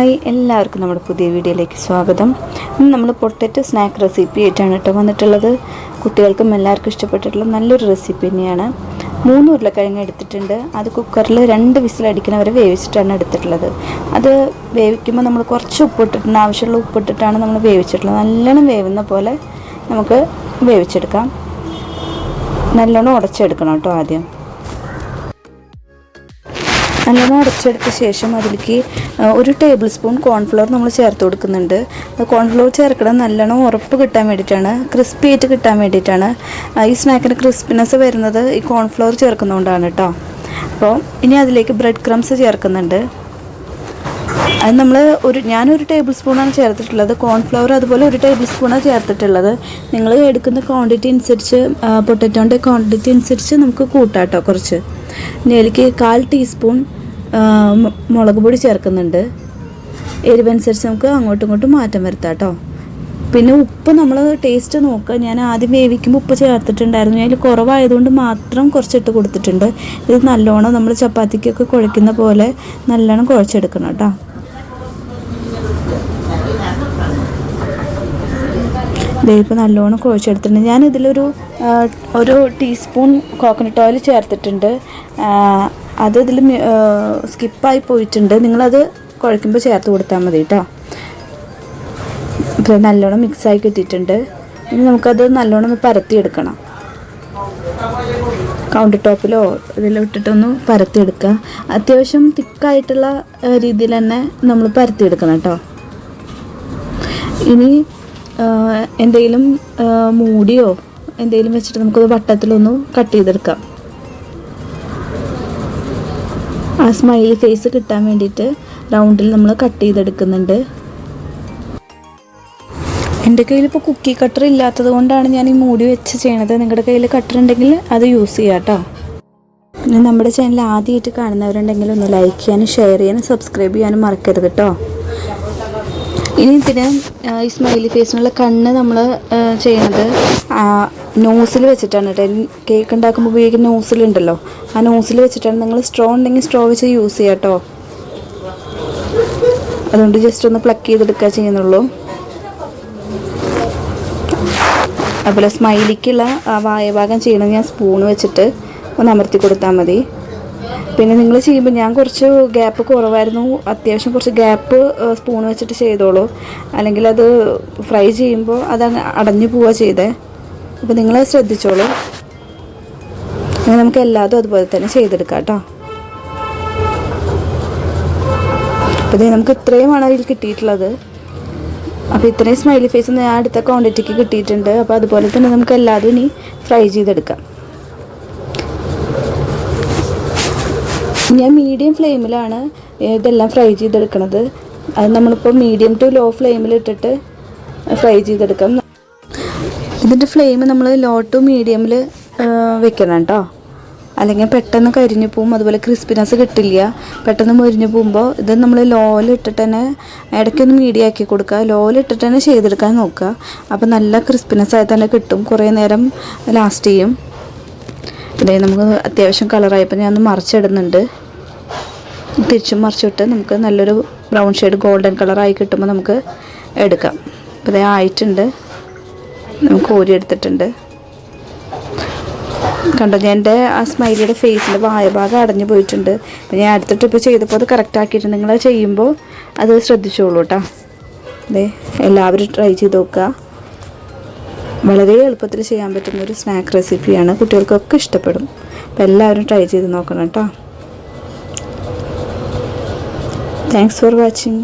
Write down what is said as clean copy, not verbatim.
Hi, എല്ലാവർക്കും നമ്മുടെ പുതിയ വീഡിയോയിലേക്ക് സ്വാഗതം. ഇന്ന് നമ്മൾ പൊട്ടറ്റോ സ്നാക്ക് റെസിപ്പി ആയിട്ടാണ് വന്നിട്ടുള്ളത്. കുട്ടികൾക്കും എല്ലാവർക്കും ഇഷ്ടപ്പെട്ടിട്ടുള്ള നല്ലൊരു റെസിപ്പി തന്നെയാണ്. 3 ഉരുളക്കിഴങ്ങ് എടുത്തിട്ടുണ്ട്. അത് കുക്കറിൽ 2 വിസിലടിക്കുന്നവരെ വേവിച്ചിട്ടാണ് എടുത്തിട്ടുള്ളത്. അത് വേവിക്കുമ്പോൾ നമ്മൾ കുറച്ച് ഉപ്പിട്ടിട്ടുണ്ട്, ആവശ്യമുള്ള ഉപ്പിട്ടിട്ടാണ് നമ്മൾ വേവിച്ചിട്ടുള്ളത്. നല്ലോണം വേവുന്ന പോലെ നമുക്ക് വേവിച്ചെടുക്കാം. നല്ലോണം ഉടച്ചെടുക്കണം കേട്ടോ. ആദ്യം നല്ലോണം ഉടച്ചെടുത്ത ശേഷം അതിലേക്ക് 1 ടേബിൾ സ്പൂൺ കോൺഫ്ലവർ നമ്മൾ ചേർത്ത് കൊടുക്കുന്നുണ്ട്. കോൺഫ്ലവർ ചേർക്കണം നല്ലോണം ഉറപ്പ് കിട്ടാൻ വേണ്ടിയിട്ടാണ്, ക്രിസ്പി ആയിട്ട് കിട്ടാൻ വേണ്ടിയിട്ടാണ്. ഈ സ്നാക്കിന് ക്രിസ്പിനെസ് വരുന്നത് ഈ കോൺഫ്ലവർ ചേർക്കുന്നതുകൊണ്ടാണ് കേട്ടോ. അപ്പോൾ ഇനി അതിലേക്ക് ബ്രെഡ് ക്രംസ് ചേർക്കുന്നുണ്ട്. അത് നമ്മൾ ഞാനൊരു ടേബിൾ സ്പൂണാണ് ചേർത്തിട്ടുള്ളത്. കോൺഫ്ലവർ അതുപോലെ 1 ടേബിൾ സ്പൂണാണ് ചേർത്തിട്ടുള്ളത്. നിങ്ങൾ എടുക്കുന്ന ക്വാണ്ടിറ്റി അനുസരിച്ച്, പൊട്ടറ്റോൻ്റെ ക്വാണ്ടിറ്റി അനുസരിച്ച് നമുക്ക് കൂട്ടാം കേട്ടോ. കുറച്ച് ഇനി അതിലേക്ക് 1/4 ടീസ്പൂൺ മുളക് പൊടി ചേർക്കുന്നുണ്ട്. എരിവനുസരിച്ച് നമുക്ക് അങ്ങോട്ടും ഇങ്ങോട്ടും മാറ്റം വരുത്താം കേട്ടോ. പിന്നെ ഉപ്പ് നമ്മൾ ടേസ്റ്റ് നോക്കുക. ഞാൻ ആദ്യം വേവിക്കുമ്പോൾ ഉപ്പ് ചേർത്തിട്ടുണ്ടായിരുന്നു. അതിൽ കുറവായതുകൊണ്ട് മാത്രം കുറച്ചിട്ട് കൊടുത്തിട്ടുണ്ട്. ഇത് നല്ലോണം നമ്മൾ ചപ്പാത്തിക്കൊക്കെ കുഴയ്ക്കുന്ന പോലെ നല്ലോണം കുഴച്ചെടുക്കണം കേട്ടോ. ഇപ്പോൾ നല്ലോണം കുഴച്ചെടുത്തിട്ടുണ്ട്. ഞാനിതിലൊരു 1 ടീസ്പൂൺ കോക്കനട്ട് ഓയിൽ ചേർത്തിട്ടുണ്ട്. അത് ഇതിൽ സ്കിപ്പായി പോയിട്ടുണ്ട്. നിങ്ങളത് കുഴയ്ക്കുമ്പോൾ ചേർത്ത് കൊടുത്താൽ മതി കേട്ടോ. ഇപ്പോൾ നല്ലോണം മിക്സായി കിട്ടിയിട്ടുണ്ട്. ഇനി നമുക്കത് നല്ലോണം പരത്തിയെടുക്കണം. കൗണ്ടർ ടോപ്പിലോ ഇതിലോ ഇട്ടിട്ടൊന്ന് പരത്തിയെടുക്കുക. അത്യാവശ്യം തിക്കായിട്ടുള്ള രീതിയിൽ തന്നെ നമ്മൾ പരത്തിയെടുക്കണം കേട്ടോ. ഇനി എന്തെങ്കിലും മൂടിയോ എന്തെങ്കിലും വെച്ചിട്ട് നമുക്കത് വട്ടത്തിലൊന്ന് കട്ട് ചെയ്തെടുക്കാം. ആ സ്മൈലി ഫേസ് കിട്ടാൻ വേണ്ടിയിട്ട് റൗണ്ടിൽ നമ്മൾ കട്ട് ചെയ്തെടുക്കുന്നുണ്ട്. എൻ്റെ കയ്യിൽ ഇപ്പോൾ കുക്കി കട്ടർ ഇല്ലാത്തത് കൊണ്ടാണ് ഞാൻ ഈ മൂടി വെച്ച് ചെയ്യണത്. നിങ്ങളുടെ കയ്യിൽ കട്ടർ ഉണ്ടെങ്കിൽ അത് യൂസ് ചെയ്യാം കേട്ടോ. പിന്നെ നമ്മുടെ ചാനൽ ആദ്യമായിട്ട് കാണുന്നവരുണ്ടെങ്കിൽ ഒന്ന് ലൈക്ക് ചെയ്യാനും ഷെയർ ചെയ്യാനും സബ്സ്ക്രൈബ് ചെയ്യാനും മറക്കരുത് കേട്ടോ. ഇനി ഇതിന് ഈ സ്മൈലി ഫേസിനുള്ള കണ്ണ് നമ്മൾ ചെയ്യുന്നത് നോസിൽ വെച്ചിട്ടാണ് കേട്ടോ. കേക്ക് ഉണ്ടാക്കുമ്പോൾ ഉപയോഗിക്കുന്ന നോസിലുണ്ടല്ലോ, ആ നോസിൽ വെച്ചിട്ടാണ്. നിങ്ങൾ സ്ട്രോ ഉണ്ടെങ്കിൽ സ്ട്രോ വെച്ച് യൂസ് ചെയ്യാം കേട്ടോ. അതുകൊണ്ട് ജസ്റ്റ് ഒന്ന് പ്ലക്ക് ചെയ്തെടുക്കുക ചെയ്യുന്നുള്ളൂ. അതുപോലെ സ്മൈലിക്കുള്ള വായ ഭാഗം ചെയ്യണമെങ്കിൽ ഞാൻ സ്പൂൺ വെച്ചിട്ട് ഒന്ന് അമർത്തി കൊടുത്താൽ മതി. പിന്നെ നിങ്ങൾ ചെയ്യുമ്പോൾ ഞാൻ കുറച്ച് ഗ്യാപ്പ് കുറവായിരുന്നു, അത്യാവശ്യം കുറച്ച് ഗ്യാപ്പ് സ്പൂൺ വെച്ചിട്ട് ചെയ്തോളൂ. അല്ലെങ്കിൽ അത് ഫ്രൈ ചെയ്യുമ്പോൾ അത് അടഞ്ഞു പോവുക ചെയ്തേ. അപ്പോൾ നിങ്ങൾ ശ്രദ്ധിച്ചോളൂ. നമുക്ക് എല്ലാതും അതുപോലെ തന്നെ ചെയ്തെടുക്കാം കേട്ടോ. അപ്പോൾ നമുക്ക് ഇത്രയുമാണ് അതിൽ കിട്ടിയിട്ടുള്ളത്. അപ്പോൾ ഇത്രയും സ്മൈലി ഫേസ് ഞാൻ അടുത്ത ക്വാണ്ടിറ്റിക്ക് കിട്ടിയിട്ടുണ്ട്. അപ്പോൾ അതുപോലെ തന്നെ നമുക്ക് എല്ലാതും ഇനി ഫ്രൈ ചെയ്തെടുക്കാം. ഞാൻ മീഡിയം ഫ്ലെയിമിലാണ് ഇതെല്ലാം ഫ്രൈ ചെയ്തെടുക്കുന്നത്. അത് നമ്മളിപ്പോൾ മീഡിയം ടു ലോ ഫ്ലെയിമിൽ ഇട്ടിട്ട് ഫ്രൈ ചെയ്തെടുക്കാം. ഇതിൻ്റെ ഫ്ലെയിം നമ്മൾ ലോ ടു മീഡിയമിൽ വെക്കണം കേട്ടോ. അല്ലെങ്കിൽ പെട്ടെന്ന് കരിഞ്ഞു പോവും, അതുപോലെ ക്രിസ്പിനെസ് കിട്ടില്ല. പെട്ടെന്ന് മുരിഞ്ഞു പോകുമ്പോൾ ഇത് നമ്മൾ ലോയിൽ ഇട്ടിട്ട് തന്നെ ഇടയ്ക്കൊന്ന് മീഡിയം ആക്കി കൊടുക്കുക. ലോയിൽ ഇട്ടിട്ട് തന്നെ ചെയ്തെടുക്കാൻ നോക്കുക. അപ്പോൾ നല്ല ക്രിസ്പിനെസ് ആയി തന്നെ കിട്ടും, കുറേ നേരം ലാസ്റ്റ് ചെയ്യും. ഇതേ നമുക്ക് അത്യാവശ്യം കളറായപ്പോൾ ഞാൻ ഒന്ന് മറിച്ചിടുന്നുണ്ട്. തിരിച്ചും മറിച്ചിട്ട് നമുക്ക് നല്ലൊരു ബ്രൗൺ ഷെയ്ഡ് ഗോൾഡൻ കളറായി കിട്ടുമ്പോൾ നമുക്ക് എടുക്കാം. അപ്പോൾ ഇതേ ആയിട്ടുണ്ട്, നമുക്ക് കോരി എടുത്തിട്ടുണ്ട്. കണ്ടോ, ഞാൻ എൻ്റെ ആ സ്മൈലിയുടെ ഫേസിൻ്റെ വായ ഭാഗം അടഞ്ഞു പോയിട്ടുണ്ട്. അപ്പോൾ ഞാൻ അടുത്ത ട്രിപ്പ് ചെയ്തപ്പോൾ അത് കറക്റ്റ് ആക്കിയിട്ടുണ്ട്. നിങ്ങൾ ചെയ്യുമ്പോൾ അത് ശ്രദ്ധിച്ചോളൂ കേട്ടോ. അതെ, എല്ലാവരും ട്രൈ ചെയ്ത് നോക്കുക. വളരെ എളുപ്പത്തിൽ ചെയ്യാൻ പറ്റുന്ന ഒരു സ്നാക്ക് റെസിപ്പിയാണ്. കുട്ടികൾക്കൊക്കെ ഇഷ്ടപ്പെടും. അപ്പോൾ എല്ലാവരും ട്രൈ ചെയ്ത് നോക്കണം കേട്ടോ. Thanks for watching.